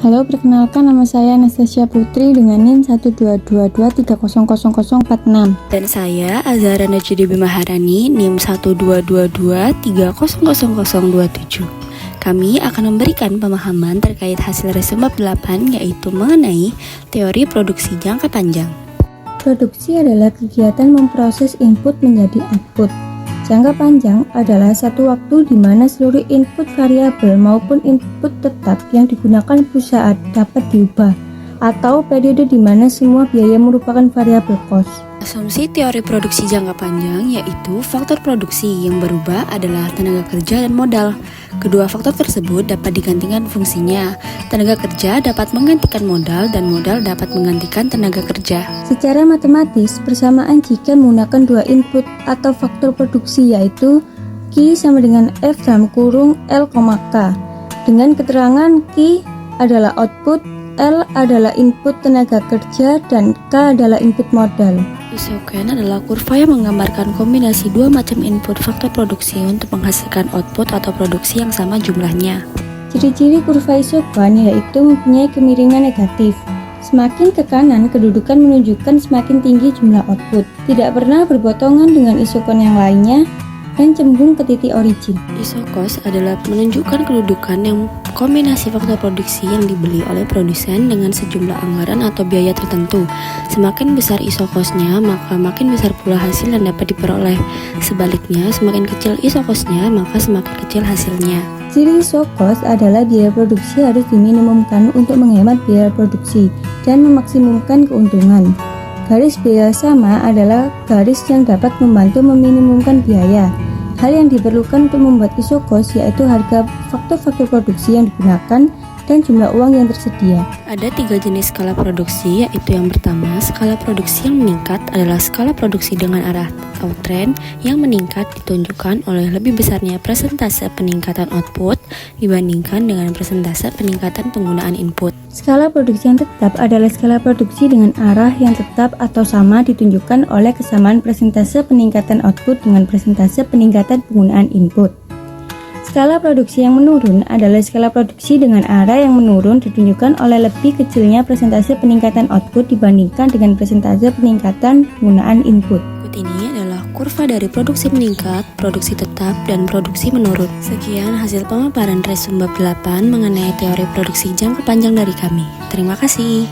Halo, perkenalkan nama saya Anastasia Putri dengan NIM 12223000046. Dan saya Azhara Najidi Maharani NIM 12223000027. Kami akan memberikan pemahaman terkait hasil resume bab 8, yaitu mengenai teori produksi jangka panjang. Produksi adalah kegiatan memproses input menjadi output. Jangka panjang adalah satu waktu di mana seluruh input variabel maupun input tetap yang digunakan perusahaan dapat diubah, atau periode di mana semua biaya merupakan variabel cost. Asumsi teori produksi jangka panjang yaitu faktor produksi yang berubah adalah tenaga kerja dan modal. Kedua faktor tersebut dapat digantikan fungsinya. Tenaga kerja dapat menggantikan modal dan modal dapat menggantikan tenaga kerja. Secara matematis, persamaan jika menggunakan dua input atau faktor produksi yaitu Q sama dengan F dalam kurung L, K. Dengan keterangan Q adalah output, L adalah input tenaga kerja, dan K adalah input modal. Isoken adalah kurva yang menggambarkan kombinasi dua macam input faktor produksi untuk menghasilkan output atau produksi yang sama jumlahnya. Ciri-ciri kurva isoken yaitu mempunyai kemiringan negatif. Semakin ke kanan, kedudukan menunjukkan semakin tinggi jumlah output, tidak pernah berpotongan dengan isoken yang lainnya, dan cembung ke titik origin. Isokos adalah menunjukkan kedudukan yang kombinasi faktor produksi yang dibeli oleh produsen dengan sejumlah anggaran atau biaya tertentu. Semakin besar isokosnya, maka makin besar pula hasil yang dapat diperoleh. Sebaliknya, semakin kecil isokosnya, maka semakin kecil hasilnya. Ciri isokos adalah biaya produksi harus diminimumkan untuk menghemat biaya produksi dan memaksimumkan keuntungan. Garis biaya sama adalah garis yang dapat membantu meminimumkan biaya. Hal yang diperlukan untuk membuat isokos yaitu harga faktor-faktor produksi yang digunakan dan jumlah uang yang tersedia. Ada 3 jenis skala produksi, yaitu yang pertama, skala produksi yang meningkat adalah skala produksi dengan arah uptrend yang meningkat ditunjukkan oleh lebih besarnya persentase peningkatan output dibandingkan dengan persentase peningkatan penggunaan input. Skala produksi yang tetap adalah skala produksi dengan arah yang tetap atau sama ditunjukkan oleh kesamaan persentase peningkatan output dengan persentase peningkatan penggunaan input. Skala produksi yang menurun adalah skala produksi dengan arah yang menurun ditunjukkan oleh lebih kecilnya persentase peningkatan output dibandingkan dengan persentase peningkatan penggunaan input. Berikut ini adalah kurva dari produksi meningkat, produksi tetap, dan produksi menurun. Sekian hasil pemaparan resume bab 8 mengenai teori produksi jangka panjang dari kami. Terima kasih.